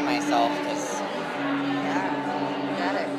myself because Yeah, got it.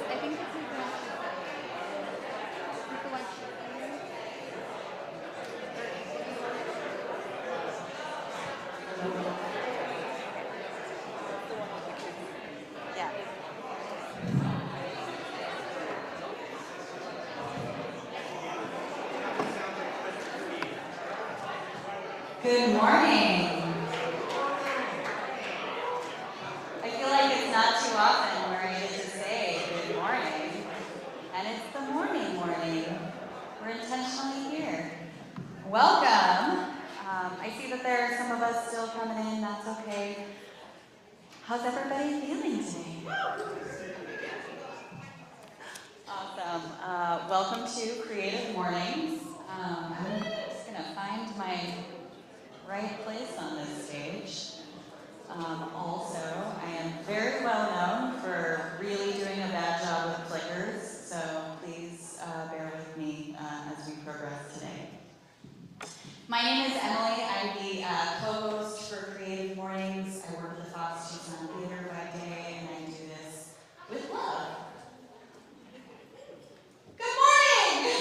I think this is the one she sent you. Is this the one she sent you? Yeah. Good morning. I feel like it's not too often where I get to say good morning, and it's the morning. We're intentionally here. Welcome. I see that there are some of us still coming in, that's okay. How's everybody feeling today? Awesome. Welcome to Creative Mornings. I'm just gonna find my right place on this stage. Also, I am very well known for really doing a bad job with clickers, so please bear with me as we progress today. My name is Emily. I'm the co-host for Creative Mornings. I work at the Tucson Theater by day, and I do this with love. Good morning!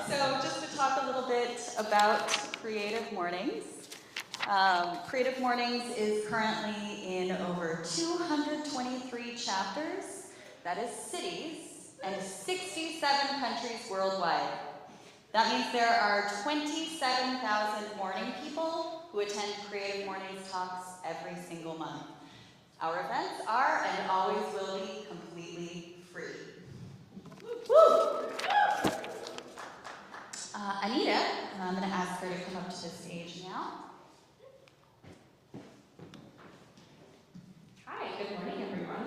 So just to talk a little bit about Creative Mornings. Creative Mornings is currently in over 223 chapters, that is cities, and 67 countries worldwide. That means there are 27,000 morning people who attend Creative Mornings talks every single month. Our events are and always will be completely free. Woo! Anita, I'm going to ask her to come up to the stage now. Hi, good morning, everyone.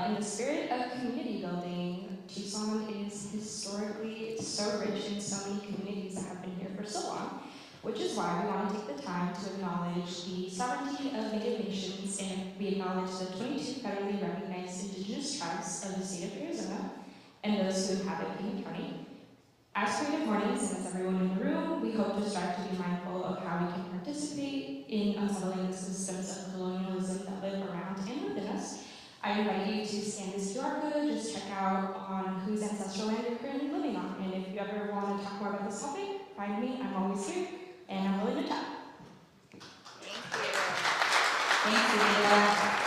In the spirit of community building, Tucson is historically so rich in so many communities that have been here for so long, which is why we want to take the time to acknowledge the sovereignty of Native nations, and we acknowledge the 22 federally recognized indigenous tribes of the state of Arizona and those who inhabit King County. As Creative Mornings, and as everyone in the room, we hope to strive to be mindful of how we can participate in unsettling the systems of colonialism that live around and within us. I invite you to scan this QR code, just check out on whose ancestral land you're currently living on. And if you ever want to talk more about this topic, find me, I'm always here, and I'm willing to chat. Thank you, Anita.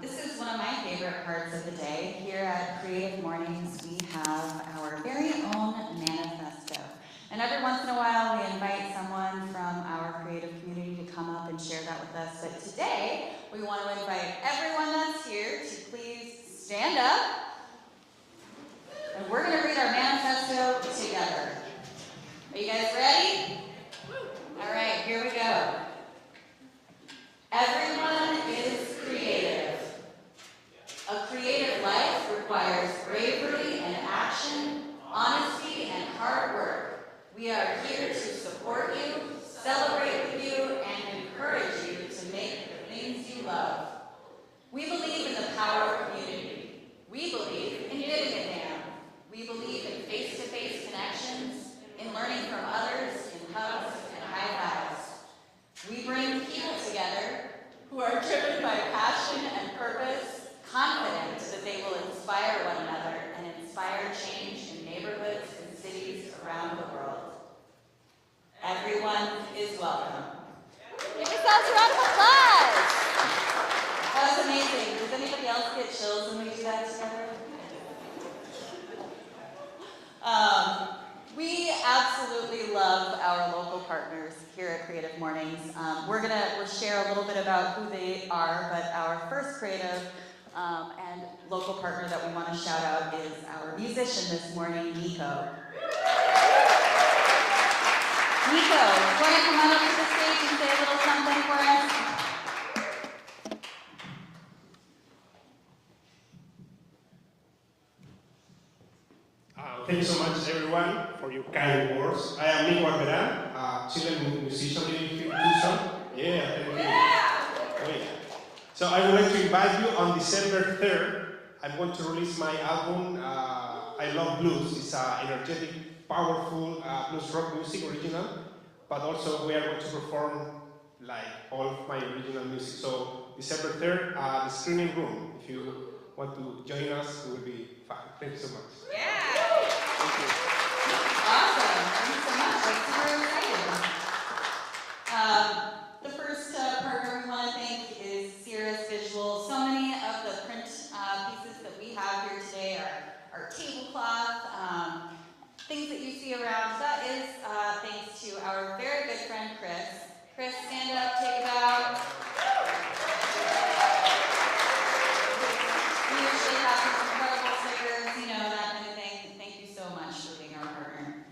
This is one of my favorite parts of the day. Here at Creative Mornings, we have our very own manifesto. And every once in a while, we invite someone from our creative community to come up and share that with us. But today, we want to invite everyone that's here to please stand up. And we're going to read our manifesto together. Are you guys ready? All right, here we go. Everyone is creative. A creative life requires bravery and action, honesty and hard work. We are here to support you, celebrate with you, and encourage you to make the things you love. We believe in the power of community. We believe in getting it down. We believe in face-to-face connections, in learning from others, in hugs and high fives. We bring people together who are driven by passion and purpose, confident that they will inspire one another and inspire change in neighborhoods and cities around the world. Everyone is welcome. Give yourselves a round of applause. That was amazing. Does anybody else get chills when we do that together? We absolutely love our local partners here at Creative Mornings. We'll share a little bit about who they are, but our first creative and local partner that we want to shout out is our musician this morning, Nico. Nico, you want to come on up to the stage and say a little something for us? Thank you so much, everyone, for your kind words. I am Nico Alberan, Chilean musician living here in Tucson. Yeah, thank you. Wait. So I would like to invite you on December 3rd. I'm going to release my album, I Love Blues. It's energetic, powerful blues rock music, original. But also we are going to perform like all of my original music. So December 3rd, the screening room. If you want to join us, it will be fun. Thank you so much. Yeah. Thank you. Awesome. Thanks so much. That's super exciting. The first partner we want to thank is Sierra's Visual. So many of the print pieces that we have here today are tablecloth, things that you see around. That is thanks to our very good friend Chris. Chris, stand up, take a bow. We usually have these incredible stickers, you know, that kind of thing. Thank you so much for being our partner.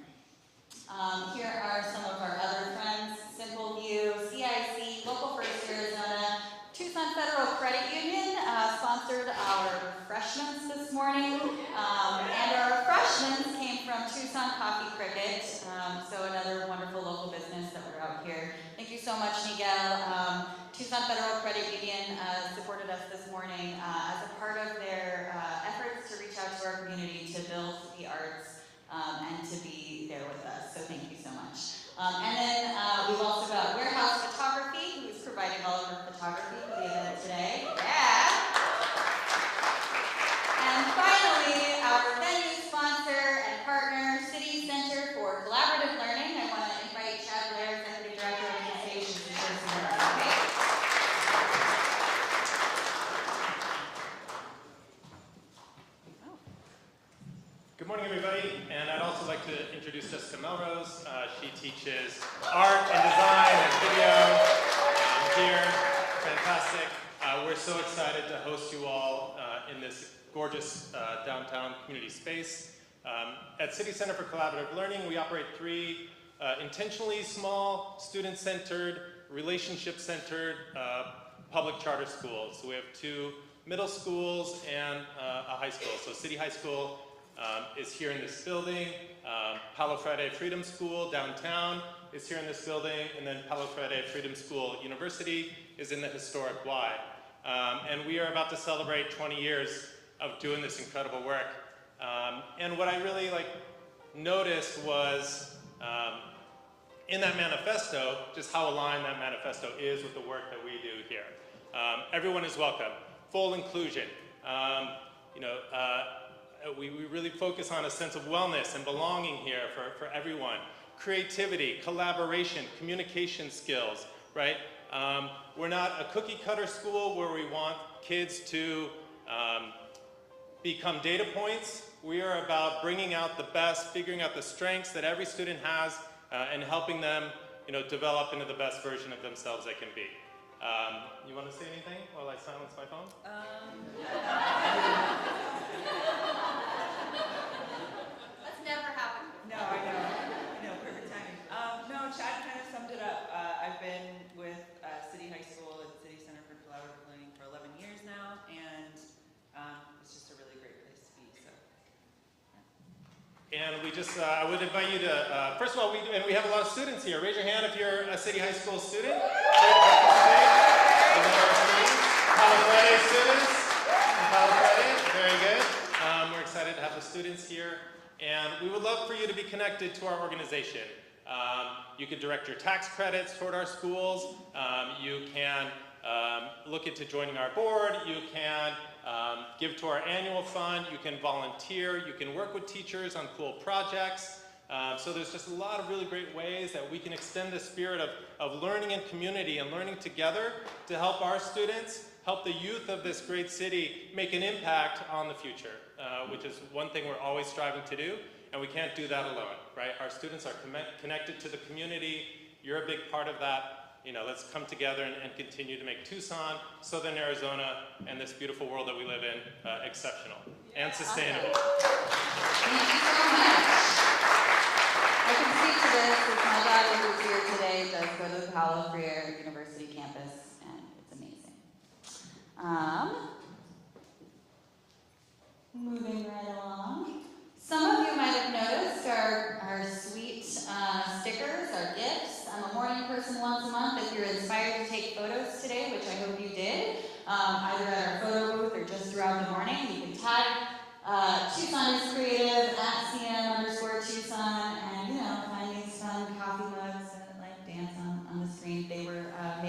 Here are some of our other friends: Simple View, CIC, Local First Arizona, Tucson Federal Credit Union sponsored our refreshments this morning, and our refreshments came from Tucson Coffee Cricket, so another wonderful local business that we're out here. Thank you so much, Miguel. Tucson Federal Credit Union supported us this morning as a part of their efforts to reach out to our community to build the arts and to be there with us, so thank you so much. And then we've also got Warehouse Photography, who's providing all of our photography for the event today. Yeah! And finally, our venue sponsor and partner, City Center for Collaborative Learning. I want to invite Chad Blair, Executive Director of Communications, to share some words. Okay? Good morning, everybody, and I'd also like to introduce Jessica Melrose. She teaches art and design and video here. Fantastic. We're so excited to host you all in this gorgeous downtown community space. At City Center for Collaborative Learning, we operate 3 intentionally small, student-centered, relationship-centered public charter schools. So we have 2 middle schools and a high school. So City High School is here in this building. Palo Verde Freedom School downtown is here in this building, and then Palo Verde Freedom School University is in the historic Y. And we are about to celebrate 20 years of doing this incredible work. And what I really noticed was in that manifesto, just how aligned that manifesto is with the work that we do here. Everyone is welcome, full inclusion. We really focus on a sense of wellness and belonging here for everyone. Creativity, collaboration, communication skills, right? We're not a cookie cutter school where we want kids to become data points. We are about bringing out the best, figuring out the strengths that every student has, and helping them, develop into the best version of themselves they can be. You want to say anything while I silence my phone? That's never happened. No, I know, perfect timing. No, Chad kind of summed it up. I've been with City High School and City Center for Collaborative Learning for 11 years now, and it's just a really great place to be. So. And we just, I would invite you to, first of all, we have a lot of students here. Raise your hand if you're a City High School student. Palo Verde students. Palo Verde, very good. We're excited to have the students here. And we would love for you to be connected to our organization. You could direct your tax credits toward our schools. You can look into joining our board. You can give to our annual fund. You can volunteer. You can work with teachers on cool projects. So there's just a lot of really great ways that we can extend the spirit of learning in community and learning together to help our students, help the youth of this great city make an impact on the future, which is one thing we're always striving to do, and we can't do that alone, right? Our students are connected to the community. You're a big part of that. Let's come together and continue to make Tucson, Southern Arizona, and this beautiful world that we live in exceptional and sustainable. Thank you so much. I can speak to this as my daughter who's here today does go to the Palo Verde University campus, and it's amazing. Moving right along. Some of you might have noticed our sweet stickers, our gifts. I'm a morning person once a month. If you're inspired to take photos today, which I hope you did, either at our photo booth or just throughout the morning, you can tag Tucson is Creative at CM_Tucson, and find these fun coffee mugs that dance on the screen. They were made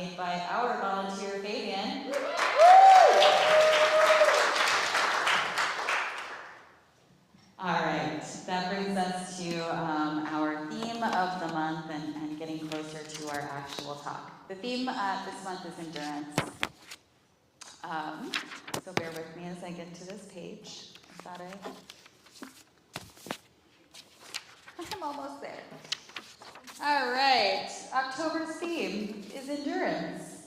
of the month and getting closer to our actual talk. The theme this month is endurance. So bear with me as I get to this page. I'm almost there. All right, October's theme is endurance.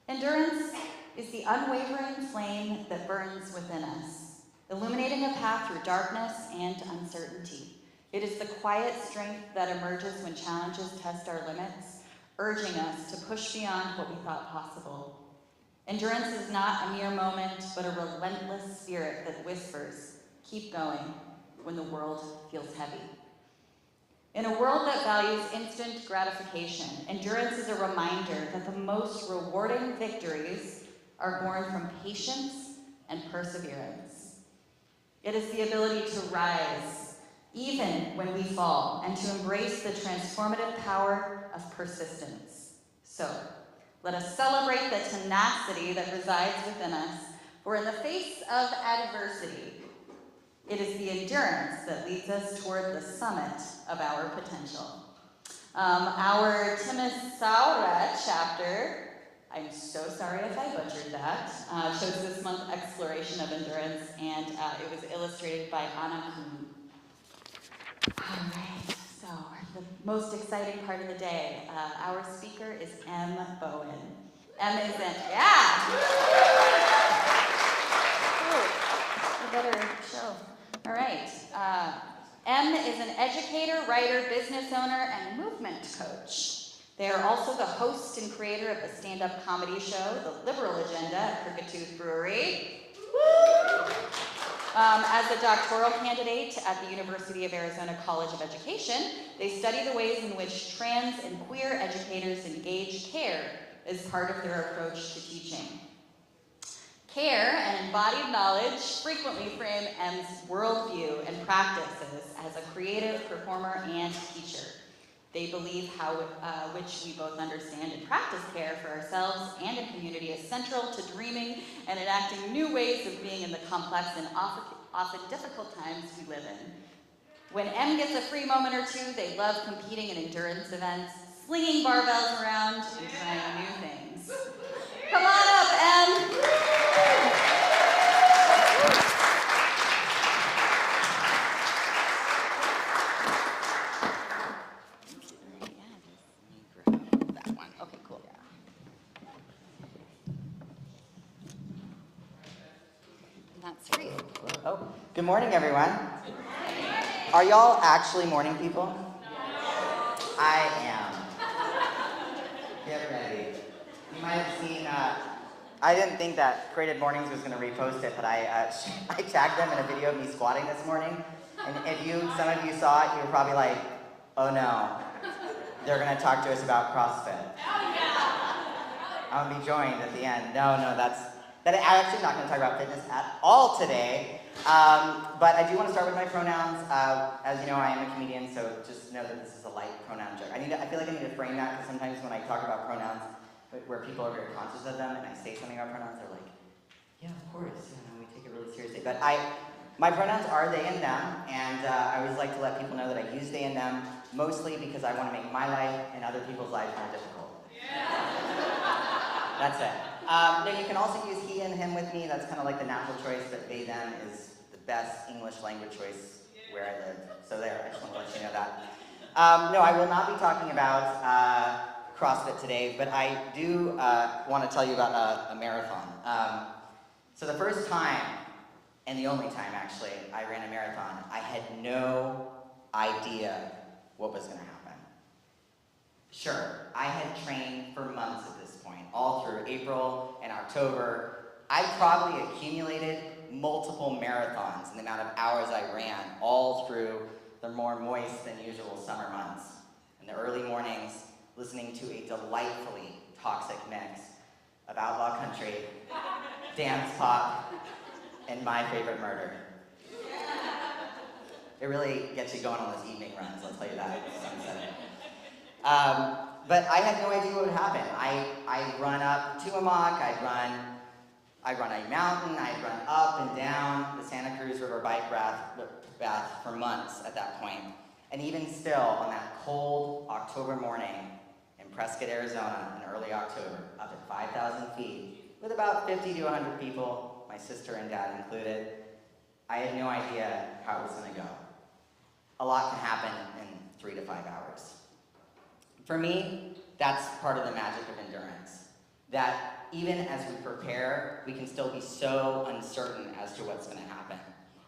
Endurance is the unwavering flame that burns within us, illuminating a path through darkness and uncertainty. It is the quiet strength that emerges when challenges test our limits, urging us to push beyond what we thought possible. Endurance is not a mere moment, but a relentless spirit that whispers, "Keep going," when the world feels heavy. In a world that values instant gratification, endurance is a reminder that the most rewarding victories are born from patience and perseverance. It is the ability to rise, even when we fall, and to embrace the transformative power of persistence. So, let us celebrate the tenacity that resides within us, for in the face of adversity, it is the endurance that leads us toward the summit of our potential. Our Timisaura chapter, I'm so sorry if I butchered that, chose this month's exploration of endurance, and it was illustrated by Anna Kuhn. All right, so the most exciting part of the day, our speaker is Em Bowen. Em isn't, yeah! Ooh, a better show. All right. Em is an educator, writer, business owner, and movement coach. They are also the host and creator of the stand-up comedy show, The Liberal Agenda, at Crooked Tooth Brewery. As a doctoral candidate at the University of Arizona College of Education, they study the ways in which trans and queer educators engage care as part of their approach to teaching. Care and embodied knowledge frequently frame Em's worldview and practices as a creative performer and teacher. They believe which we both understand and practice care for ourselves and a community is central to dreaming and enacting new ways of being in the complex and often difficult times we live in. When Em gets a free moment or two, they love competing in endurance events, slinging barbells around, and trying new things. Come on up, Em! That's for you. Oh, good morning, everyone. Are y'all actually morning people? I am. Get ready. You might have seen, I didn't think that Creative Mornings was going to repost it, but I tagged them in a video of me squatting this morning. And if some of you saw it, you were probably like, oh no, they're going to talk to us about CrossFit. I'm going to be joined at the end. No, I'm actually not going to talk about fitness at all today. But I do want to start with my pronouns. As you know, I am a comedian, so just know that this is a light pronoun joke. I feel like I need to frame that, because sometimes when I talk about pronouns, where people are very conscious of them, and I say something about pronouns, they're like, yeah, of course, we take it really seriously. But my pronouns are they and them, and I always like to let people know that I use they and them, mostly because I want to make my life and other people's lives more difficult. Yeah. That's it. Then you can also use he and him with me. That's kind of like the natural choice, but they, them is the best English language choice where I live. So there, I just want to let you know that. No, I will not be talking about CrossFit today, but I do want to tell you about a marathon. So the first time, and the only time actually, I ran a marathon, I had no idea what was going to happen. Sure, I had trained for months at this point, all through April and October. I probably accumulated multiple marathons in the amount of hours I ran, all through the more moist than usual summer months. In the early mornings, listening to a delightfully toxic mix of outlaw country, dance pop, and my favorite murder. It really gets you going on those evening runs, I'll tell you that. But I had no idea what would happen. I'd run up Tucson, I'd run a mountain, I'd run up and down the Santa Cruz River bike path for months at that point. And even still, on that cold October morning in Prescott, Arizona, in early October, up at 5,000 feet, with about 50 to 100 people, my sister and dad included, I had no idea how it was going to go. A lot can happen in 3 to 5 hours. For me, that's part of the magic of endurance. That even as we prepare, we can still be so uncertain as to what's going to happen.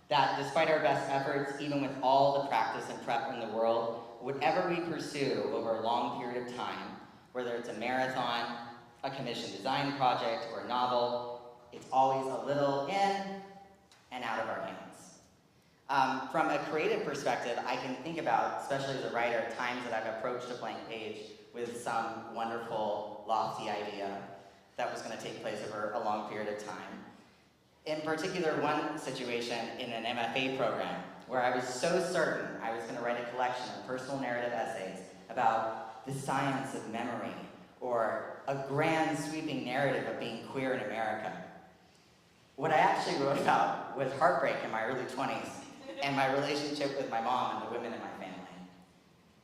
That despite our best efforts, even with all the practice and prep in the world, whatever we pursue over a long period of time, whether it's a marathon, a commissioned design project, or a novel, it's always a little in and out of our hands. From a creative perspective, I can think about, especially as a writer, times that I've approached a blank page with some wonderful, lofty idea that was going to take place over a long period of time. In particular, one situation in an MFA program where I was so certain I was going to write a collection of personal narrative essays about the science of memory or a grand sweeping narrative of being queer in America. What I actually wrote about was heartbreak in my early 20s and my relationship with my mom and the women in my family.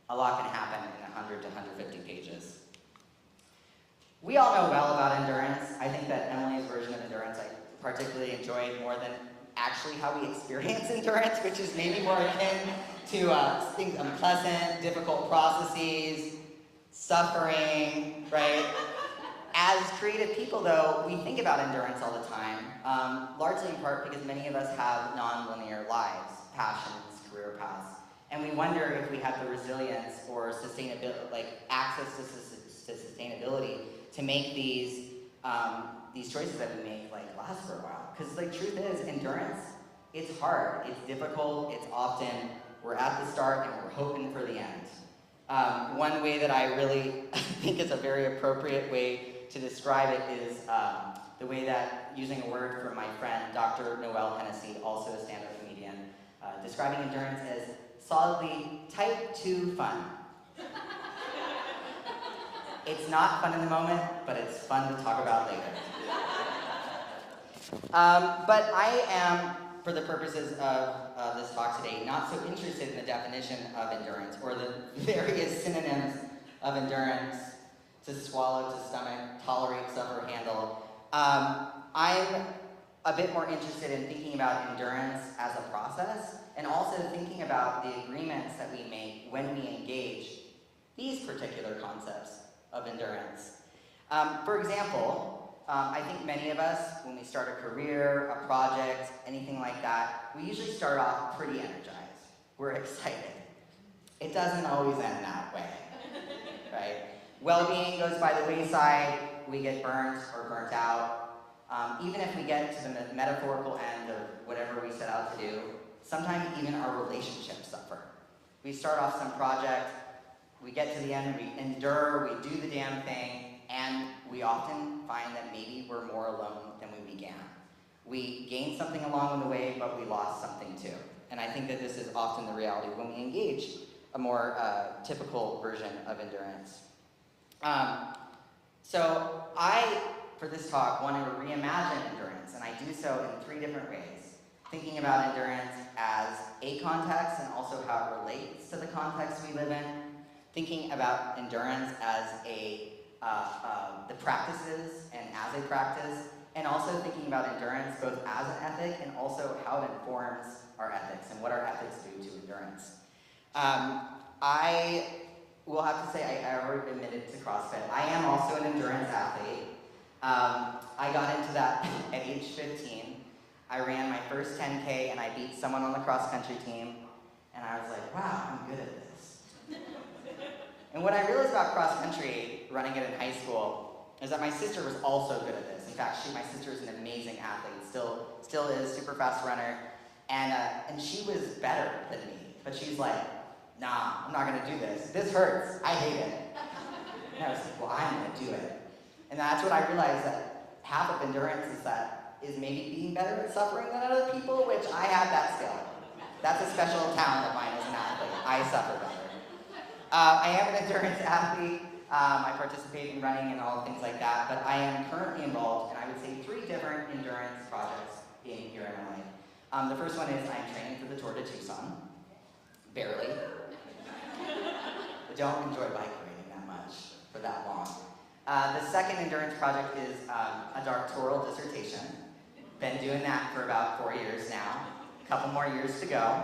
A lot can happen in 100 to 150 pages. We all know well about endurance. I think that Emily's version of endurance I particularly enjoyed more than actually how we experience endurance, which is maybe more akin to things unpleasant, difficult processes, suffering, right? As creative people, though, we think about endurance all the time, largely in part because many of us have non-linear lives, passions, career paths, and we wonder if we have the resilience or sustainability, like access to sustainability, to make these choices that we make last for a while. Because the truth is, endurance, it's hard, it's difficult, it's often we're at the start and we're hoping for the end. One way that I really think is a very appropriate way to describe it is the way that, using a word from my friend, Dr. Noel Hennessy, also a stand-up comedian, describing endurance as solidly type 2 fun. It's not fun in the moment, but it's fun to talk about later. But I am, for the purposes of this talk today, not so interested in the definition of endurance or the various synonyms of endurance: to swallow, to stomach, tolerate, suffer, handle. I'm a bit more interested in thinking about endurance as a process, and also thinking about the agreements that we make when we engage these particular concepts of endurance. For example, I think many of us, when we start a career, a project, anything like that, we usually start off pretty energized. We're excited. It doesn't always end that way, right? Well-being goes by the wayside, we get burnt or burnt out. Even if we get to the metaphorical end of whatever we set out to do, sometimes even our relationships suffer. We start off some project, we get to the end, we endure, we do the damn thing, and we often find that maybe we're more alone than we began. We gained something along the way, but we lost something too. And I think that this is often the reality when we engage a more typical version of endurance. So I, for this talk, wanted to reimagine endurance, and I do so in 3 different ways. Thinking about endurance as a context and also how it relates to the context we live in. Thinking about endurance as the practices and as a practice, and also thinking about endurance both as an ethic and also how it informs our ethics and what our ethics do to endurance. I will have to say I already admitted to CrossFit. I am also an endurance athlete. I got into that at age 15. I ran my first 10K and I beat someone on the cross-country team, and I was like, wow, I'm good at this. And what I realized about cross-country, running it in high school, is that my sister was also good at this. In fact, my sister is an amazing athlete, still is, super fast runner, and she was better than me. But she's like, nah, I'm not gonna do this. This hurts, I hate it. And I was like, well, I'm gonna do it. And that's when I realized that half of endurance is maybe being better at suffering than other people, which I have that skill. That's a special talent of mine as an athlete. I suffer better. I am an endurance athlete. I participate in running and all things like that, but I am currently involved in, I would say, 3 different endurance projects being here in LA. The first one is I'm training for the Tour de Tucson, barely. don't enjoy bike riding that much for that long. The second endurance project is a doctoral dissertation. Been doing that for about 4 years now. A couple more years to go.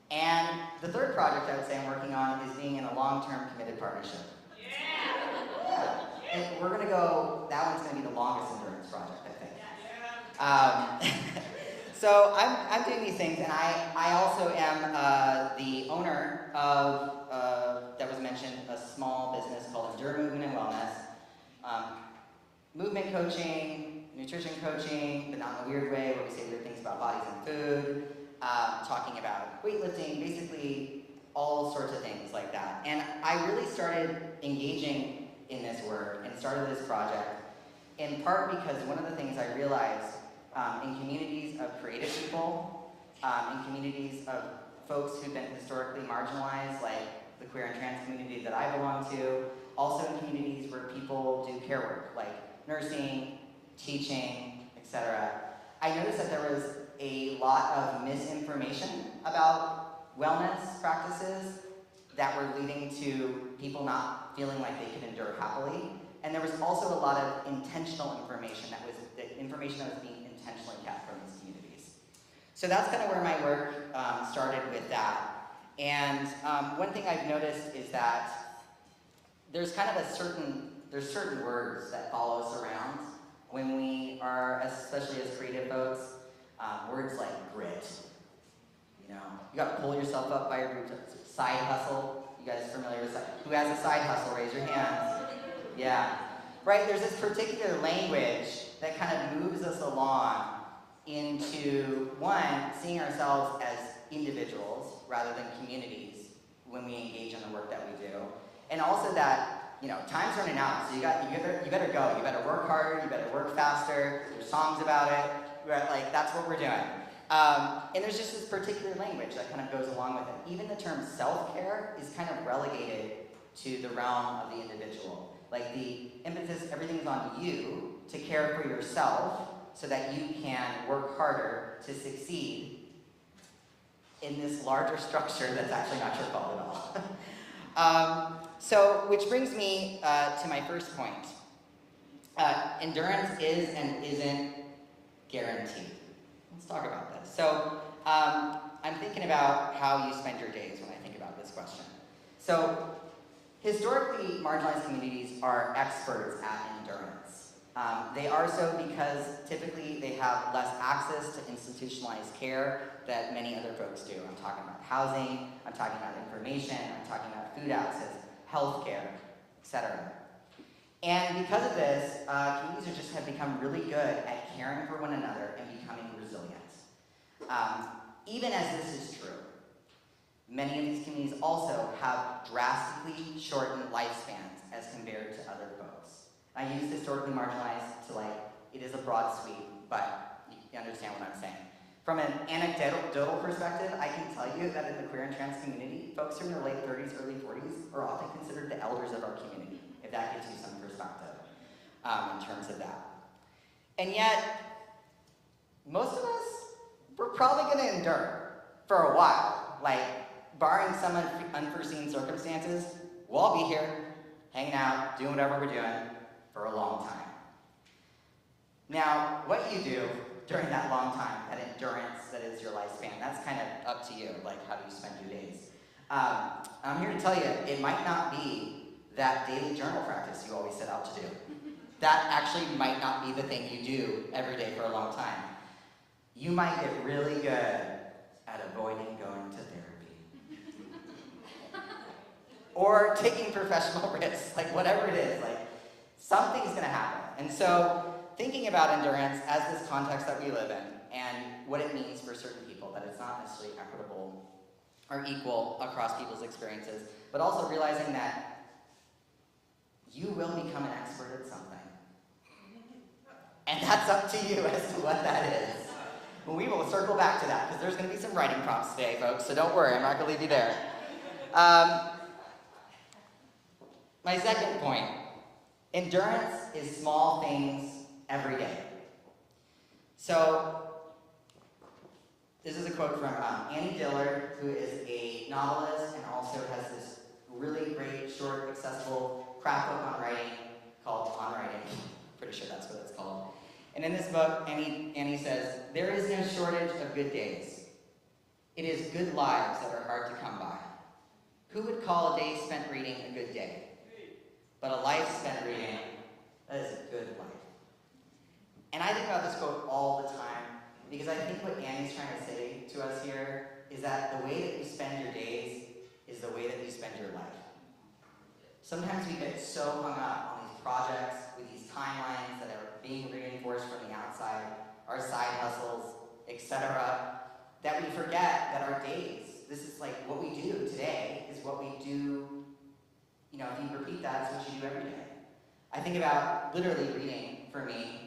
And the third project I would say I'm working on is being in a long-term committed partnership. Yeah. And we're gonna go, that one's gonna be the longest endurance project, I think. So I'm doing these things, and I also am the owner of, that was mentioned, a small business called Endure Movement and Wellness. Movement coaching, nutrition coaching, but not in a weird way where we say weird things about bodies and food, talking about weightlifting, basically all sorts of things like that. And I really started engaging in this work and started this project in part because one of the things I realized in communities of creative people, in communities of folks who've been historically marginalized, like the queer and trans community that I belong to, also in communities where people do care work, like nursing, teaching, etc. I noticed that there was a lot of misinformation about wellness practices that were leading to people not feeling like they could endure happily. And there was also a lot of intentional information that was being intentionally kept from these communities. So that's kind of where my work started with that. And one thing I've noticed is that there's kind of there's certain words that follow us around when we are, especially as creative folks, words like grit. You know, you got to pull yourself up by your bootstraps. Side hustle. You guys familiar with that? Who has a side hustle? Raise your hands. Yeah. Right, there's this particular language that kind of moves us along into, one, seeing ourselves as individuals rather than communities when we engage in the work that we do. And also that, you know, time's running out, so you better go. You better work harder, you better work faster, there's songs about it, like, that's what we're doing. And there's just this particular language that kind of goes along with it. Even the term self-care is kind of relegated to the realm of the individual. Like the emphasis, everything's on you to care for yourself so that you can work harder to succeed in this larger structure that's actually not your fault at all. So, which brings me to my first point. Endurance is and isn't guaranteed. Let's talk about this. So, I'm thinking about how you spend your days when I think about this question. So, historically, marginalized communities are experts at endurance. They are so because typically they have less access to institutionalized care that many other folks do. I'm talking about housing, I'm talking about information, I'm talking about food access, healthcare, etc. And because of this, communities just have become really good at caring for one another and becoming resilient. Even as this is true, many of these communities also have drastically shortened lifespans as compared to other folks. I use historically marginalized to it is a broad sweep, but you understand what I'm saying. From an anecdotal perspective, I can tell you that in the queer and trans community, folks who are in their late 30s, early 40s are often considered the elders of our community, if that gives you some perspective in terms of that. And yet, most of us, we're probably going to endure for a while. Barring some unforeseen circumstances, we'll all be here, hanging out, doing whatever we're doing for a long time. Now, what you do during that long time, that endurance that is your lifespan, that's kind of up to you, how do you spend your days. I'm here to tell you, it might not be that daily journal practice you always set out to do. That actually might not be the thing you do every day for a long time. You might get really good at avoiding going to therapy. Or taking professional risks, whatever it is, something's gonna happen. And so, thinking about endurance as this context that we live in, and what it means for certain people, that it's not necessarily equitable or equal across people's experiences, but also realizing that you will become an expert at something. And that's up to you as to what that is. We will circle back to that, because there's going to be some writing prompts today, folks, so don't worry, I'm not going to leave you there. My second point, endurance is small things every day. So, this is a quote from Annie Dillard, who is a novelist and also has this really great, short, accessible craft book on writing called On Writing. Pretty sure that's what it's called. And in this book, Annie says, "There is no shortage of good days. It is good lives that are hard to come by. Who would call a day spent reading a good day? But a life spent reading, that is a good life." And I think about this quote all the time because I think what Annie's trying to say to us here is that the way that you spend your days is the way that you spend your life. Sometimes we get so hung up on these projects with these timelines that are being reinforced from the outside, our side hustles, etc., that we forget that our days, this is like what we do today, is what we do, you know, if you repeat that, it's what you do every day. I think about literally reading for me.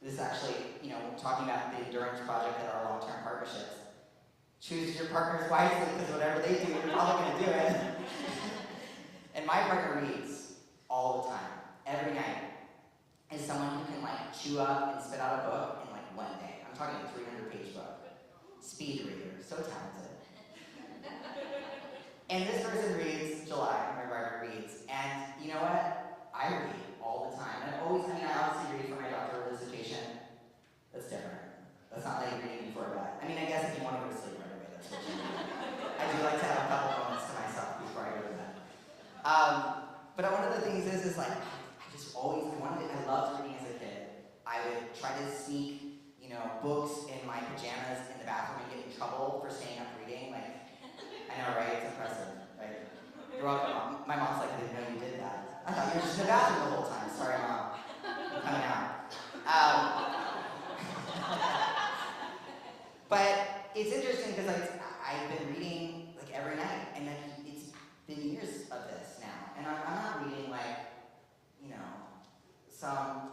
This is actually, you know, talking about the endurance project at our long-term partnerships. Choose your partners wisely because whatever they do, you're probably going to do it. And my partner reads all the time, every night, is someone who can like chew up and spit out a book in like one day. I'm talking a 300-page book. Speed reader, so talented. And this person reads, July, my partner reads, and you know what? I read all the time. And I obviously read for my doctoral dissertation. That's different. That's not like reading before bed. I mean, I guess if you want to go to sleep right away, that's what you do. I do like to have a couple moments to myself before I go to bed. But one of the things is like, I loved reading as a kid. I would try to sneak, you know, books in my pajamas in the bathroom and get in trouble for staying up reading. Like, I know, right? It's impressive, right? You're welcome, Mom. My mom's like, I didn't know you did that. I thought you were just in the bathroom the whole time. Sorry, Mom. I'm coming out. But it's interesting because I've been reading like every night, and then it's been years of this now. And I'm not reading like, you know, some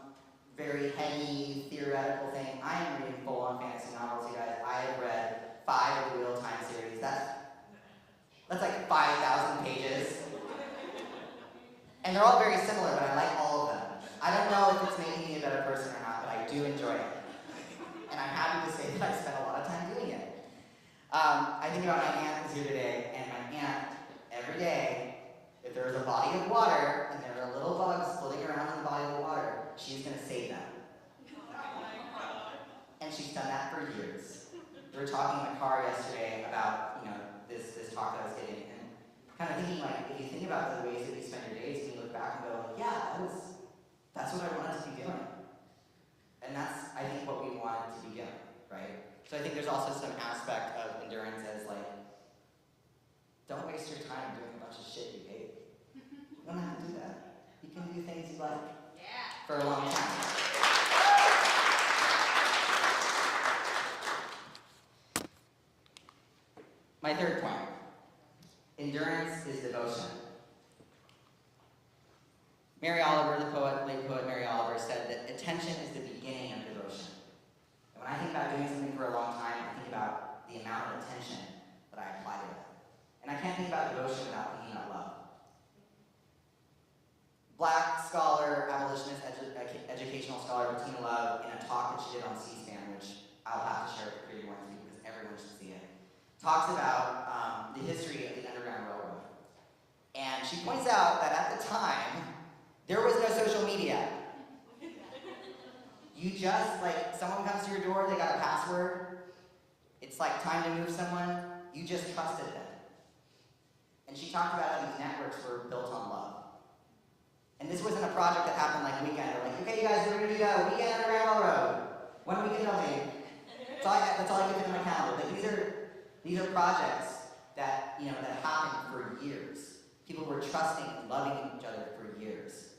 very heady, theoretical thing. I am reading full-on fantasy novels, you guys. I have read 5 of the Wheel of Time series. That's like 5,000 pages. And they're all very similar, but I like all of them. I don't know if it's making me a better person or not, but I do enjoy it. And I'm happy to say that I spent a lot of time doing it. I think about my aunt who's here today, and my aunt, every day, if there is a body of water and there are little bugs floating around in the body of the water, she's going to save them. And she's done that for years. We were talking in the car yesterday about, you know, this talk that I was getting, and kind of thinking like, if you think about the ways that you spend your days, and you look back and go, like, yeah, that's what I wanted to be doing. And that's, I think, what we wanted to be doing, right? So I think there's also some aspect of endurance as like, don't waste your time doing a bunch of shit you hate. You don't have to do that. You can do things you like for a long time. My third point, endurance is devotion. Mary Oliver, the poet, late poet Mary Oliver, said that attention is the beginning of devotion. And when I think about doing something for a long time, I think about the amount of attention that I apply to it. And I can't think about devotion without thinking about love. Black scholar, abolitionist, educational scholar Bettina Love, in a talk that she did on C-SPAN, which I'll have to share with pretty more people because everyone should see it, talks about the history of the Underground Railroad. And she points out that at the time, there was no social media. You just, like, someone comes to your door, they got a password, it's like time to move someone, you just trusted them. And she talked about how these networks were built on love. And this wasn't a project that happened like weekend. They're like, okay, you guys, we're going to do a weekend Underground Railroad. One weekend only. That's all I can fit in my calendar. Like, these are projects that, you know, that happened for years. People were trusting and loving each other for years.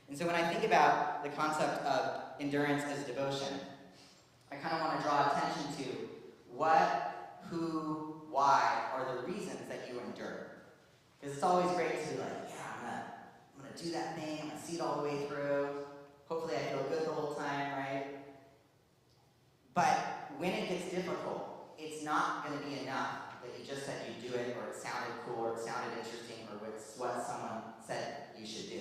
And so when I think about the concept of endurance as devotion, I kind of want to draw attention to what, who, why are the reasons that you endure. Because it's always great to be like, yeah, I'm gonna do that thing, I'm gonna see it all the way through. Hopefully I feel good the whole time, right? But when it gets difficult, it's not gonna be enough that you just said you do it, or it sounded cool, or it sounded interesting, or it's what someone said you should do.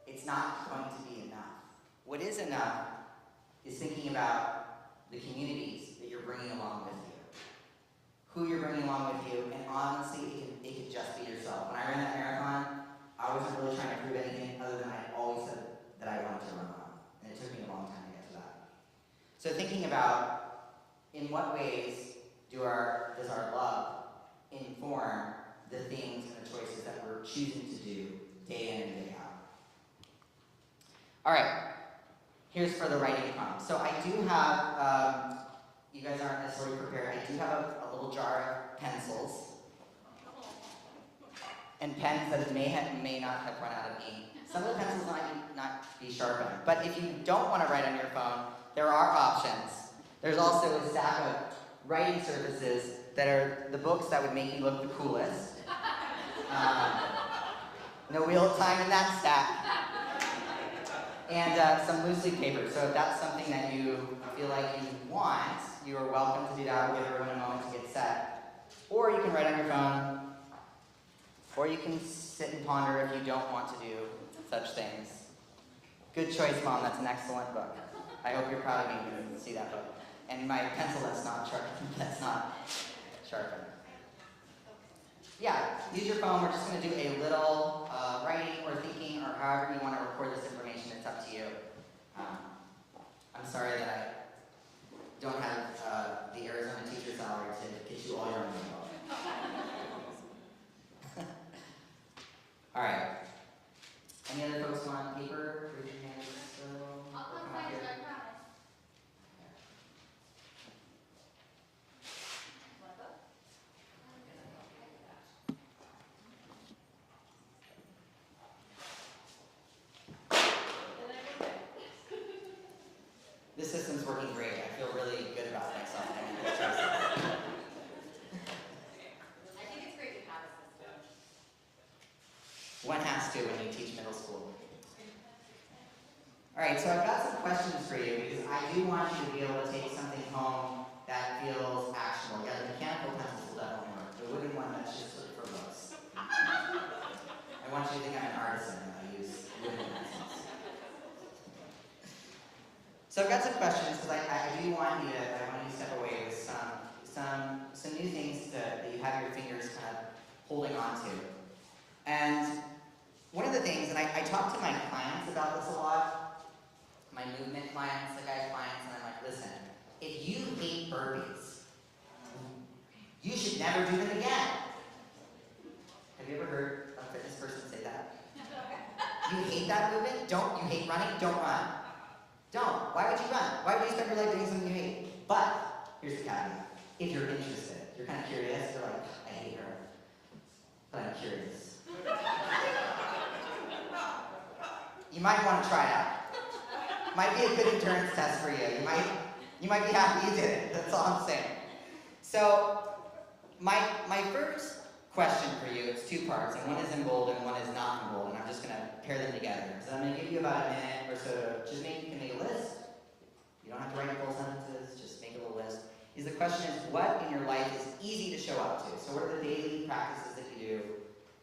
It's not going to be enough. What is enough is thinking about the communities that you're bringing along with you. who you're bringing along with you, and honestly, it could just be yourself. When I ran that marathon, I wasn't really trying to prove anything other than I always said that I wanted to run one, and it took me a long time to get to that. So thinking about in what ways does our love inform the things and the choices that we're choosing to do day in and day out. All right, here's for the writing prompt. So I do have, you guys aren't necessarily prepared, I do have a little jar of pencils and pens that may not have run out of ink. Some of the pencils might not be sharpened, but if you don't want to write on your phone, there are options. There's also a stack of writing surfaces that are the books that would make you look the coolest. No real time in that stack. And some loose leaf paper. So if that's something that you feel like you want, you are welcome to do that. We'll give everyone a moment to get set. Or you can write on your phone, or you can sit and ponder if you don't want to do such things. Good choice, Mom. That's an excellent book. I hope you're proud of me when you see that book. And my pencil that's not sharpened. Yeah, use your phone. We're just going to do a little writing or thinking or however you want to record this information. It's up to you. I'm sorry that I don't have the Arizona teacher salary to get you all your own info. All right. Any other folks want paper? Raise your hands. I'll come find you, I promise. This system's working great. I feel really good about myself. I think it's great to have a system. One has to when you teach middle school. All right, so I've got some questions for you because I do want you to be able to take something home that feels actionable. Yeah, the mechanical pencils will definitely work. The wooden one, that's just for looks. I want you to think I'm an artisan when I use wooden pencils. So I've got some questions because I do want you to step away with some new things that you have your fingers kind of holding on to. And one of the things, and I talk to my clients about this a lot, my movement clients, the guy clients, and I'm like, listen, if you hate burpees, you should never do them again. Have you ever heard a fitness person say that? You hate that movement? You hate running? Don't run. Don't. Why would you run? Why would you spend your life doing something you hate? But, here's the caveat. If you're interested, you're kind of curious, you're like, I hate her, but I'm curious. You might want to try it out. Might be a good endurance test for you. You might be happy you did it. That's all I'm saying. So, my first question for you, it's two parts, and one is in bold and one is not in bold, and I'm just going to pair them together. So I'm going to give you about a minute or so to just you can make a list. You don't have to write full sentences, just make a little list. The question is, what in your life is easy to show up to? So what are the daily practices that you do,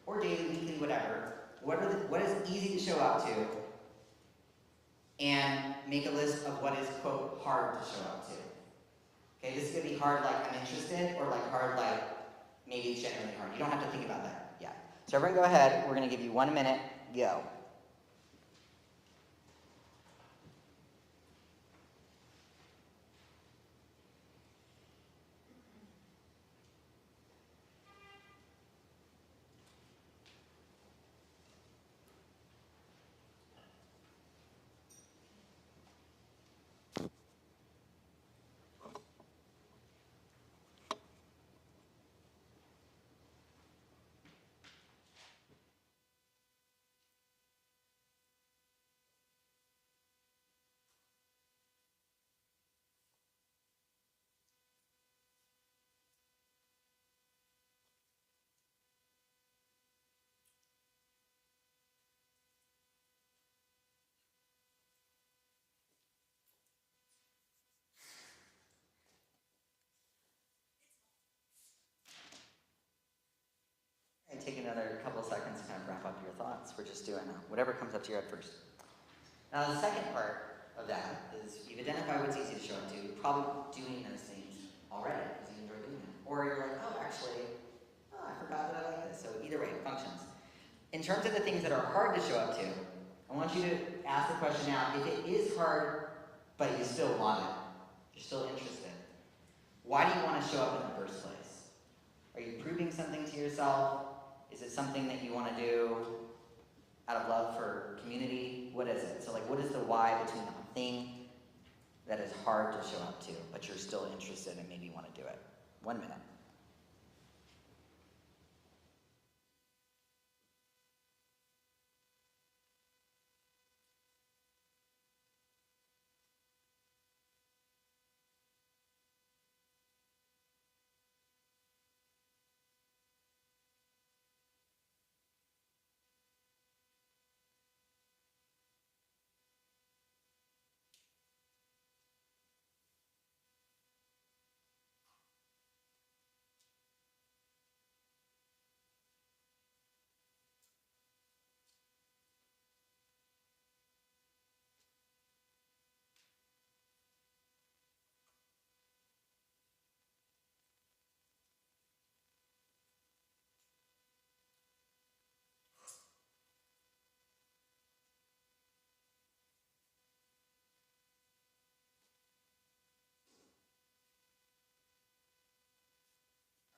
or daily, weekly, whatever. What is easy to show up to? And make a list of what is, quote, hard to show up to. Okay, this is going to be hard like I'm interested, or like hard like maybe it's generally hard. You don't have to think about that yet. So everyone go ahead. We're going to give you 1 minute. Go. And take another couple seconds to kind of wrap up your thoughts. We're just doing whatever comes up to your head first. Now, the second part of that is you've identified what's easy to show up to. You're probably doing those things already because you enjoy doing them. or you're like, oh, actually, oh, I forgot that I like this. So either way, it functions. In terms of the things that are hard to show up to, I want you to ask the question now, if it is hard, but you still want it, you're still interested, why do you want to show up in the first place? Are you proving something to yourself? Is it something that you want to do out of love for community? What is it? So like, what is the why between a thing that is hard to show up to, but you're still interested and maybe want to do it? 1 minute.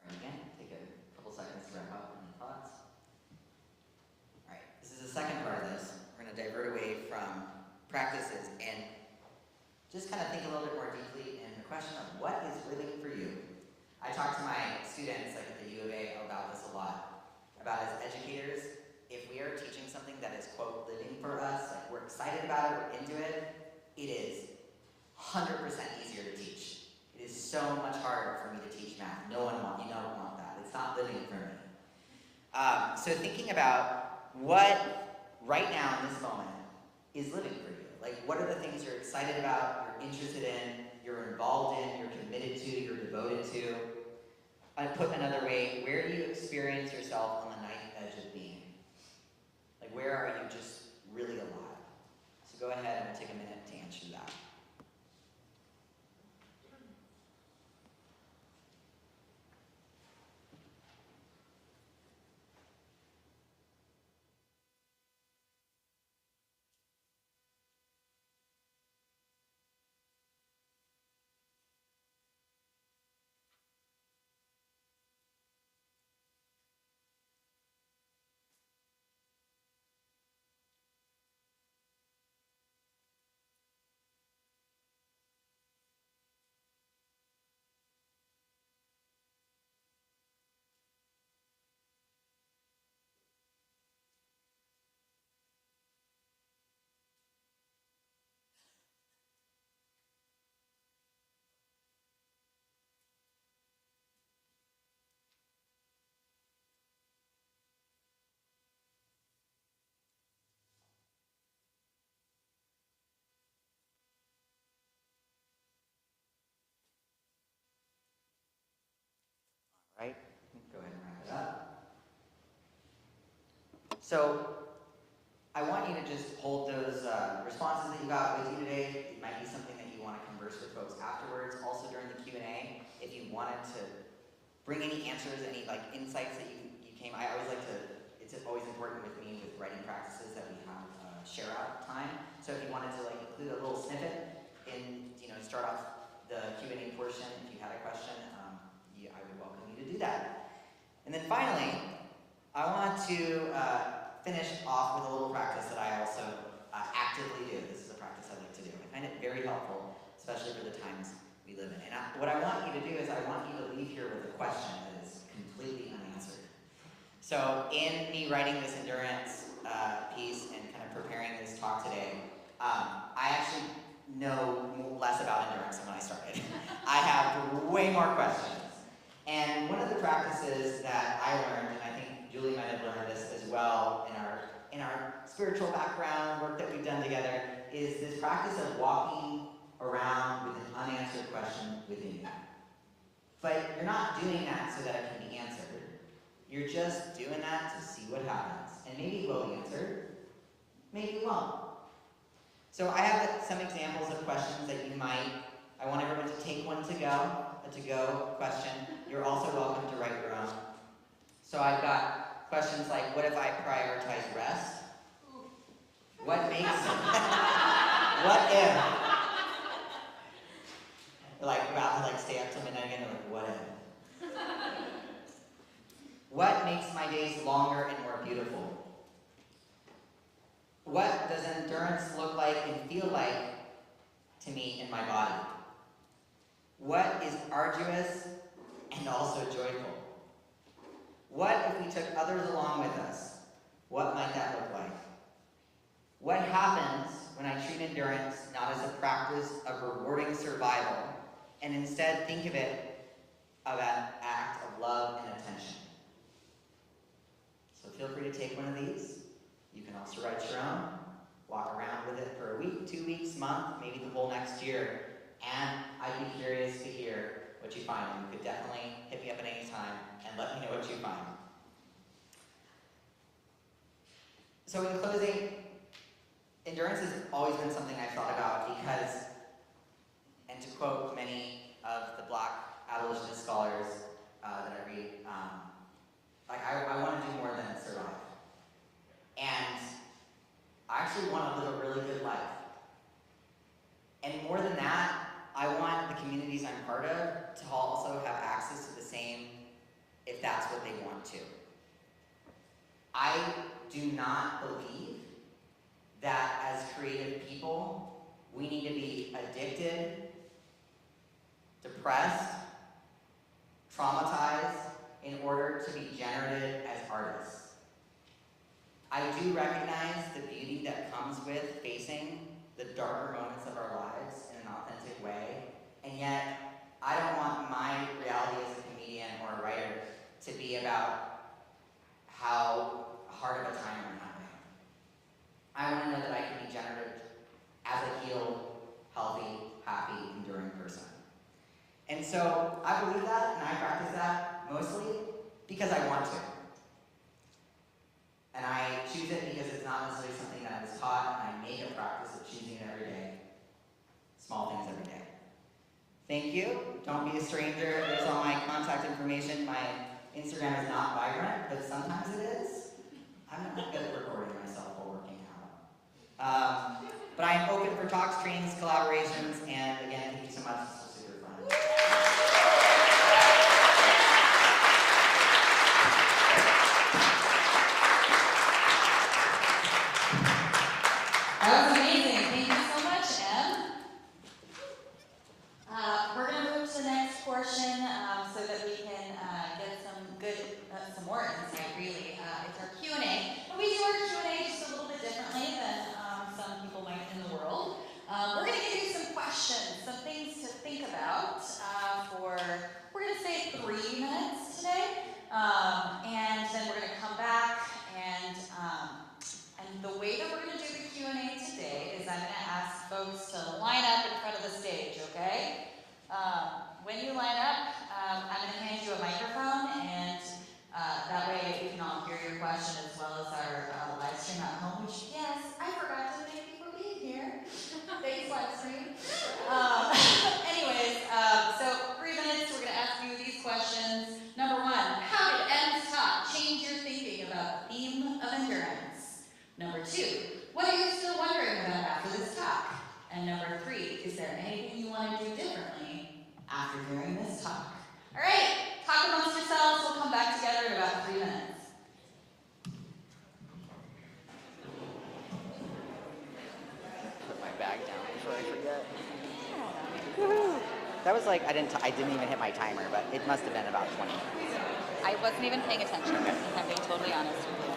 All right, again, take a couple seconds to wrap up any thoughts. All right, this is the second part of this. We're going to divert away from practices and just kind of think a little bit more deeply in the question of what is living for you. I talk to my students like at the U of A about this a lot, about as educators, if we are teaching something that is, quote, living for us, like we're excited about it, we're into it, it is 100% easier to teach. It is so much harder for me to teach math. You don't want that. It's not living for me. So thinking about what right now in this moment is living for you. Like, what are the things you're excited about, you're interested in, you're involved in, you're committed to, you're devoted to? I'd put another way, where do you experience yourself on the knife edge of being? Like, where are you just really alive? So go ahead and we'll take a minute to answer that. Right? Go ahead and wrap it up. So, I want you to just hold those responses that you got with you today. It might be something that you want to converse with folks afterwards. Also during the Q&A, if you wanted to bring any answers, any like insights that you came, I always like to, it's always important with me with writing practices that we have share out time. So if you wanted to like include a little snippet in, start off the Q&A portion, if you had a question, I would welcome you to do that. And then finally, I want to finish off with a little practice that I also actively do. This is a practice I like to do. I find it very helpful, especially for the times we live in. And what I want you to do is I want you to leave here with a question that is completely unanswered. So in me writing this endurance piece and kind of preparing this talk today, I actually know less about endurance than when I started. I have way more questions. And one of the practices that I learned, and I think Julie might have learned this as well in our spiritual background, work that we've done together, is this practice of walking around with an unanswered question within you. But you're not doing that so that it can be answered. You're just doing that to see what happens. And maybe it will be answered, maybe it won't. So I have some examples of questions that you might I want everyone to take one to go, a to-go question. You're also welcome to write your own. So I've got questions like, what if I prioritize rest? What makes, what if? Like, about to like stay up till midnight again, like, what if? What makes my days longer and more beautiful? What does endurance look like and feel like to me in my body? What is arduous and also joyful? What if we took others along with us? What might that look like? What happens when I treat endurance not as a practice of rewarding survival, and instead think of it as an act of love and attention? So feel free to take one of these. You can also write your own, walk around with it for a week, 2 weeks, month, maybe the whole next year, and I'd be curious to hear what you find. You could definitely hit me up at any time and let me know what you find. So in closing, endurance has always been something I've thought about because, and to quote many of the Black abolitionist scholars that I read, I want to do more than survive. And I actually want to live a really good life. And more than that, I want the communities I'm part of to also have access to the same if that's what they want to. I do not believe that as creative people, we need to be addicted, depressed, traumatized in order to be generative as artists. I do recognize the beauty that comes with facing the darker moments of our lives in an authentic way, and yet I don't want my reality as a comedian or a writer to be about how hard of a time I'm having. I want to know that I can be generative as a healed, healthy, happy, enduring person. And so I believe that, and I practice that mostly because I want to. And I choose it because it's not necessarily something that I was taught, and I make a practice of choosing it every day. Small things every day. Thank you. Don't be a stranger. There's all my contact information. My Instagram is not vibrant, but sometimes it is. I'm not good at recording myself while working out. But I am open for talks, trainings, collaborations, and again, thank you so much. This was super fun. That was amazing. Thank you so much, Em. We're going to move to the next portion so that we can get some more insight, really. It's our Q&A. And we do our Q&A just a little bit differently than some people might in the world. We're going to give you some questions, some things to think about we're going to say 3 minutes today. And then we're going to come back and the way that we're going to do the Q&A today is I'm going to ask folks to line up in front of the stage, okay? When you line up, I'm going to hand you a microphone, and that way we can all hear your question as well as our live stream at home, which, yes, I forgot to thank you for being here. Thanks, live stream. Anyways, so 3 minutes, we're going to ask you these questions. Number 1, how did Em's talk change your thinking about the theme of endurance? Number 2, what are you still wondering about after this talk? And number 3, is there anything you want to do differently after hearing this talk? All right, talk amongst yourselves. We'll come back together in about 3 minutes. Put my bag down before I forget. Woohoo! That was like, I didn't even hit my timer, but it must have been about 20 minutes. I wasn't even paying attention, if I'm being totally honest with you.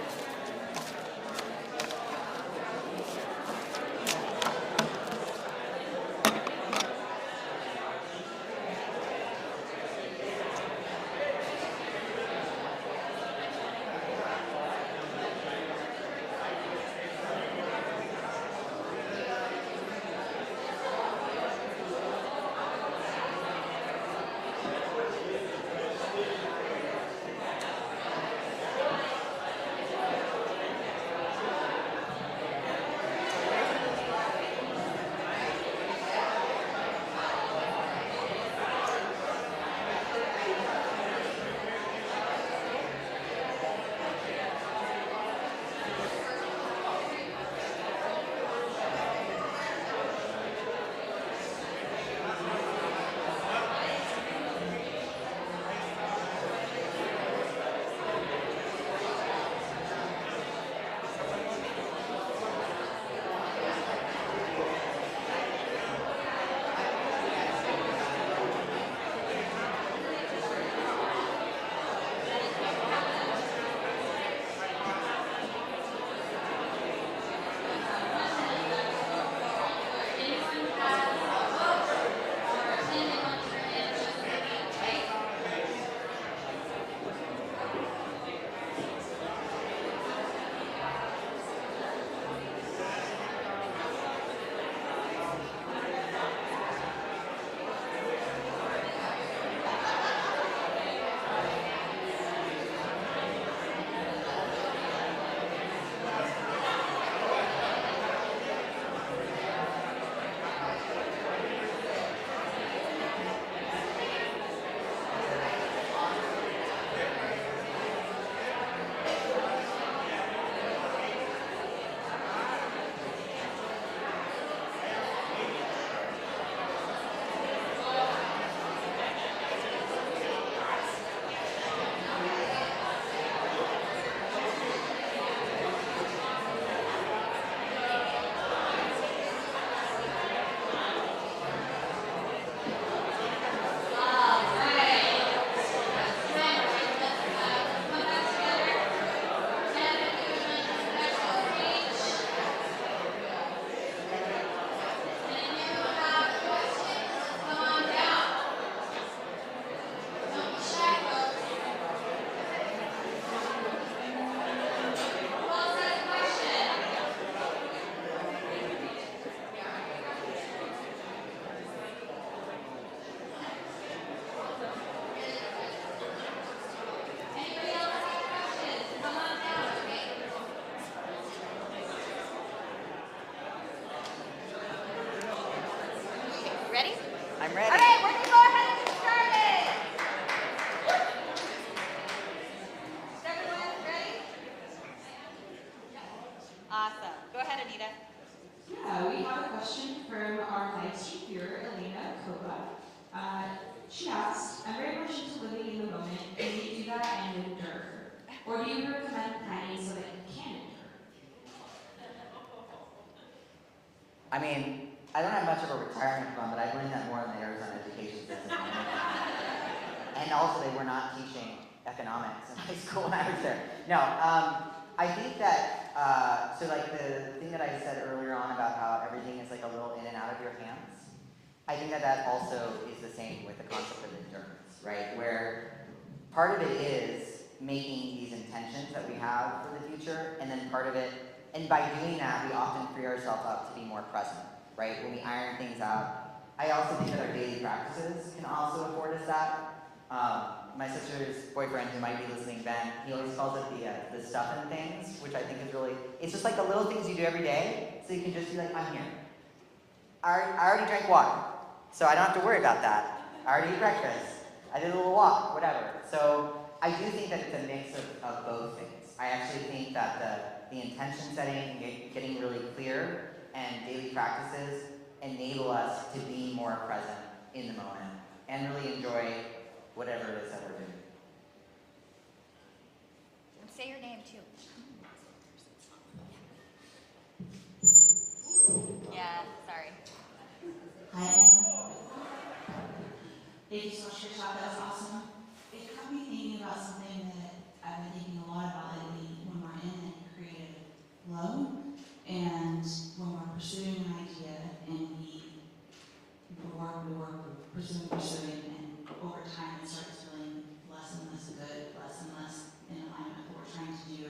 I'm ready. All right, we're gonna go ahead and get started. Is everyone ready? Awesome. Go ahead, Anita. We have a question from our live stream viewer, Elena Koba. She asked, I'm very much into living in the moment. Can you do that and endure? Or do you recommend planning so that you can endure? I mean, I don't have much of a retirement fund, but I've learned that more in the Arizona education system. And also, they were not teaching economics in high school when I was there. No, I think that, so like the thing that I said earlier on about how everything is like a little in and out of your hands, I think that that also is the same with the concept of endurance, right? Where part of it is making these intentions that we have for the future, and then part of it, and by doing that, we often free ourselves up to be more present, right? When we iron things out. I also think that our daily practices can also afford us that. My sister's boyfriend, who might be listening, Ben, he always calls it the stuff and things, which I think is really, it's just like the little things you do every day, so you can just be like, I'm here. I already drank water, so I don't have to worry about that. I already ate breakfast. I did a little walk, whatever. So I do think that it's a mix of both things. I actually think that the intention setting and getting really clear and daily practices enable us to be more present in the moment and really enjoy whatever it is that we're doing. And say your name too. Yeah, sorry. Hi, Em. Thank you so much for your talk. That was awesome. It got me thinking about something that I've been thinking a lot about lately when we're in a creative flow and when we're pursuing an idea and we're pursuing, and over time it starts feeling less and less good, less and less in alignment with what we're trying to do.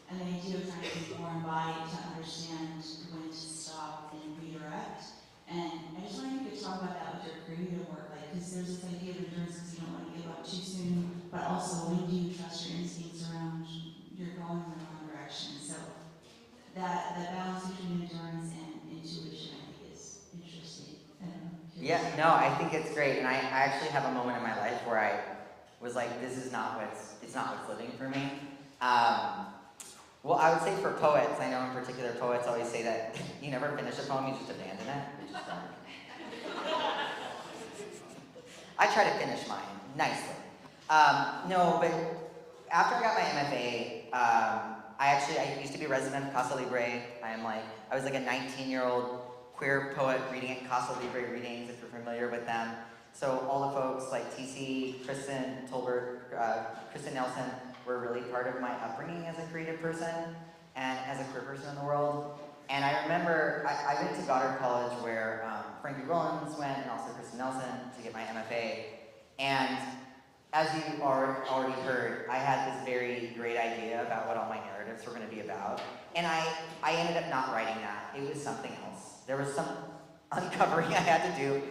And the idea of trying to be more embodied to understand when to stop and redirect. And I just wanted you to talk about that with your creative work, like, because there's this idea of endurance because you don't want to give up too soon, but also when do you trust your instincts around you're going in the wrong direction. So that balance between endurance and intuition, I think, is interesting. Yeah, no, I think it's great, and I actually have a moment in my life where I was like, it's not what's living for me. Well, I would say for poets, I know in particular poets always say that you never finish a poem, you just abandon it. You just don't. I try to finish mine nicely. No, but after I got my MFA, I used to be a resident of Casa Libre. I was like a 19-year-old queer poet reading at Casa Libre readings, if you're familiar with them. So all the folks like TC, Kristen Tolbert, Kristen Nelson were really part of my upbringing as a creative person and as a queer person in the world. And I remember I went to Goddard College where Frankie Rollins went and also Kristen Nelson to get my MFA. And as you already heard, I had this very great idea about what all my narratives were going to be about. And I ended up not writing that. It was something else. There was some uncovering I had to do.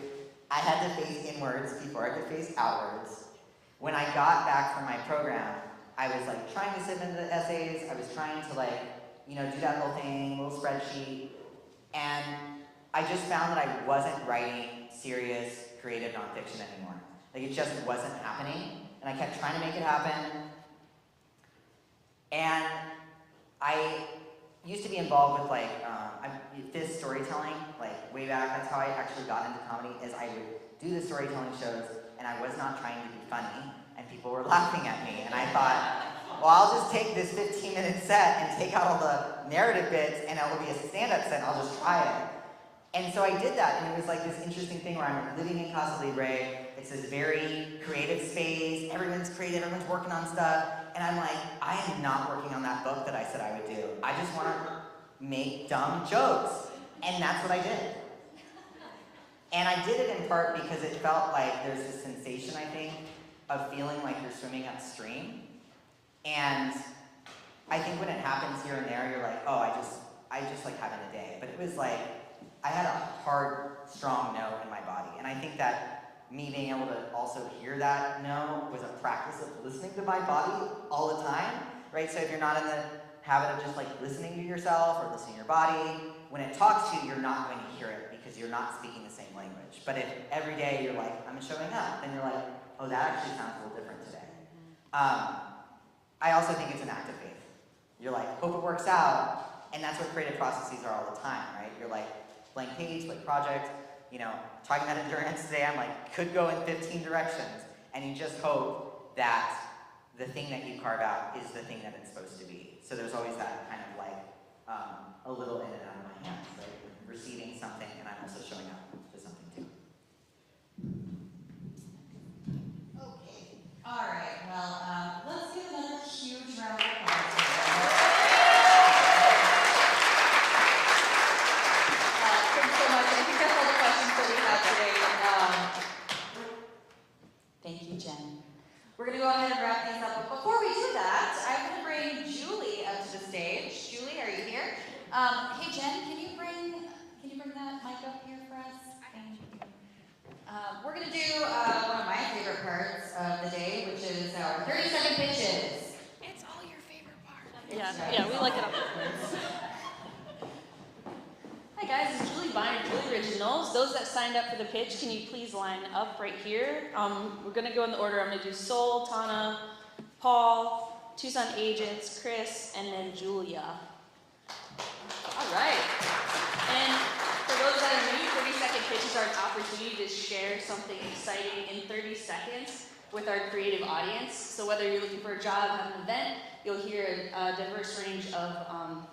I had to face inwards before I could face outwards. When I got back from my program, I was like trying to submit the essays. I was trying to do that whole thing, little spreadsheet. And I just found that I wasn't writing serious, creative nonfiction anymore. Like it just wasn't happening. And I kept trying to make it happen. And I used to be involved with this storytelling, way back. That's how I actually got into comedy, is I would do the storytelling shows and I was not trying to be funny and people were laughing at me. And I thought, well, I'll just take this 15-minute set and take out all the narrative bits and it will be a stand-up set and I'll just try it. And so I did that, and it was like this interesting thing where I'm living in Casa Libre. It's this very creative space. Everyone's creative, everyone's working on stuff. And I'm like, I am not working on that book that I said I would do. I just want to make dumb jokes. And that's what I did. And I did it in part because it felt like there's this sensation, I think, of feeling like you're swimming upstream. And I think when it happens here and there, you're like, oh, I just like having a day. But it was like, I had a hard, strong no in my body. And I think that me being able to also hear that no was a practice of listening to my body all the time, right? So if you're not in the habit of just like listening to yourself or listening to your body. When it talks to you, you're not going to hear it because you're not speaking the same language. But if every day you're like, I'm showing up, then you're like, oh, that actually sounds a little different today. I also think it's an act of faith. You're like, hope it works out, and that's what creative processes are all the time, right? You're like, blank page, blank project, you know, talking about endurance today, I'm like, could go in 15 directions, and you just hope that the thing that you carve out is the thing that it's supposed to be. So there's always that kind of like, a little in and out of my hands, right? Receiving something, and I'm also showing up to something too. Okay. All right. Well, let's give another huge round of applause. Thanks so much. I think that's all the questions that we have today. Thank you, Jen. We're going to go ahead and wrap things up. But before we do that, I'm going to bring Julie up to the stage. Julie, are you here? Hey, Jen, can you bring that mic up here for us? Thank you. We're going to do one of my favorite parts of the day, which is our 30-second pitches. It's all your favorite part. Yeah, we like it up. Hi guys, it's Julie Bynum, Julie Originals. Those that signed up for the pitch, can you please line up right here? We're gonna go in the order. I'm gonna do Sol, Tana, Paul, Tucson Agents, Chris, and then Julia. All right. And for those that are new, 30-second pitches are an opportunity to share something exciting in 30 seconds with our creative audience. So whether you're looking for a job, have an event, you'll hear a diverse range of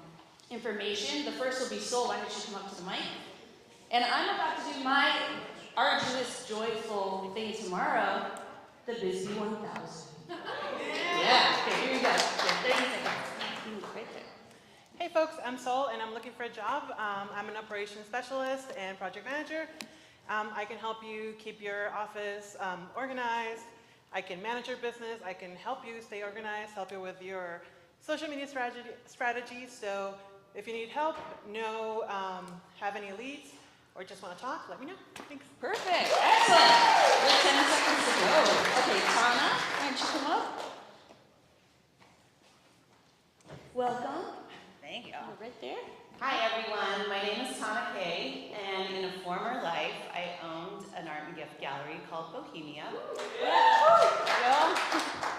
information. The first will be Sol. Why don't you come up to the mic? And I'm about to do my arduous, joyful thing tomorrow, the Busy 1000. Yeah, okay, here you go. Okay, 30 seconds. Right there. Hey folks, I'm Sol and I'm looking for a job. I'm an operations specialist and project manager. I can help you keep your office organized. I can manage your business. I can help you stay organized, help you with your social media strategies. So if you need help, have any leads, or just want to talk, let me know. Thanks. Perfect. Excellent. We have 10 seconds to go. Okay, Tana, why don't you come up? Welcome. Thank you. You're right there. Hi everyone, my name is Tana Kay, and in a former life, I owned an art and gift gallery called Bohemia.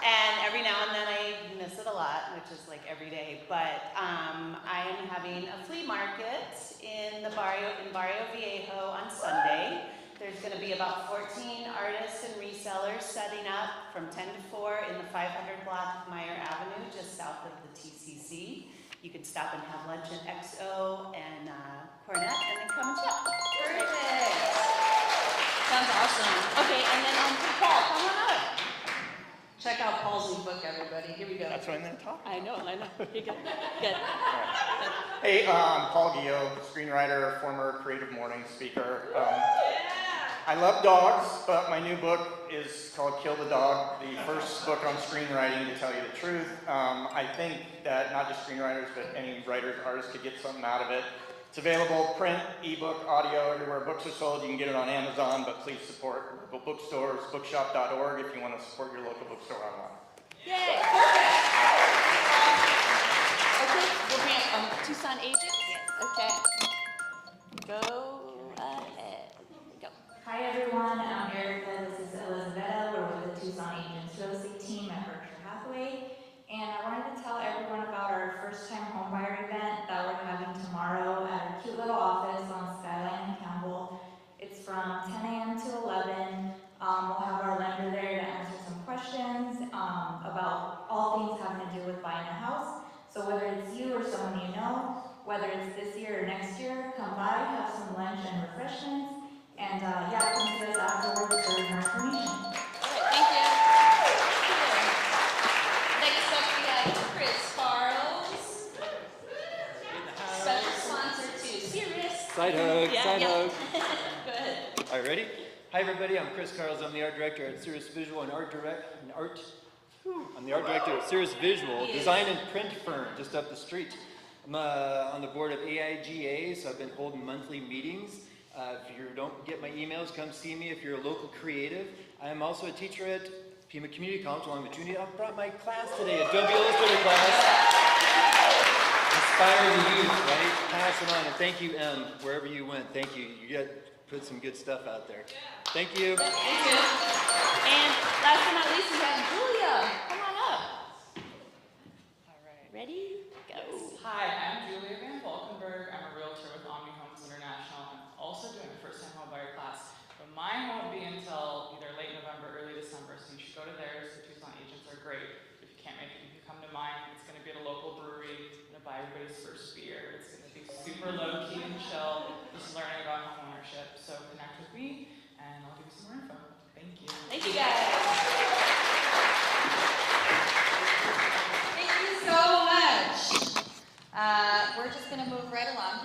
And every now and then I miss it a lot, which is like every day, but I am having a flea market in Barrio Viejo on Sunday. There's going to be about 14 artists and resellers setting up from 10 to 4 in the 500 block Meyer Avenue, just south of the TCC. You can stop and have lunch at XO and Cornet, and then come and shop. Perfect. Sounds awesome. Okay, and then Paul, come on up. Check out Paul's new book, everybody. Here we go. That's what I'm going to talk about. I know. Here you go. Good. Hey, Paul Guillot, screenwriter, former Creative Morning speaker. I love dogs, but my new book is called Kill the Dog, the first book on screenwriting, to tell you the truth. I think that not just screenwriters, but any writers, artists could get something out of it. It's available print, ebook, audio, everywhere books are sold. You can get it on Amazon, but please support local bookstores, bookshop.org if you want to support your local bookstore online. Yay! Perfect. Okay, we'll bring up Tucson Agents. Okay. Go ahead. Go. Hi everyone, I'm Erica. This is Elizabeth. We're with the Tucson Agents Real Estate Team at Berkshire Hathaway. And I wanted to tell everyone about our first-time homebuyer event that we're having tomorrow at our cute little office on Skyline and Campbell. It's from 10 a.m. to 11. We'll have our lender there to answer some questions about all things having to do with buying a house. So whether it's you or someone you know, whether it's this year or next year, come by, have some lunch and refreshments, and come see us afterwards for more information. All right, thank you. Next up, we have Chris Carls. Special sponsor to Sirius. Side hug, side hug. Go ahead. All right, ready? Hi everybody, I'm Chris Carls. I'm the art director at Sirius Visual and I'm the art director at Sirius Visual, design and print firm just up the street. I'm on the board of AIGA, so I've been holding monthly meetings. If you don't get my emails, come see me if you're a local creative. I'm also a teacher at Pima Community College along with Junie. I brought my class today, a Adobe Illustrator class. Inspire the youth, right? Pass it on. And thank you, Em, wherever you went. Thank you. You got put some good stuff out there. Thank you. Thank you. And last but not least, we have Julia. Come on up. All right. Ready? Go. Hi, I'm Julia Van Valkenburg. I'm a realtor with Omni Homes International. I'm also doing a first-time home buyer class, but mine won't be until either late November, early December, so you should go to theirs. The Tucson agents are great. If you can't make it, you can come to mine. It's going to be at a local brewery. I'm going to buy everybody's first beer. It's going to be super low-key and chill, just learning about home ownership. So connect with me, and I'll give you some more info. Thank you. Thank you, guys. Thank you so much. We're just going to move right along.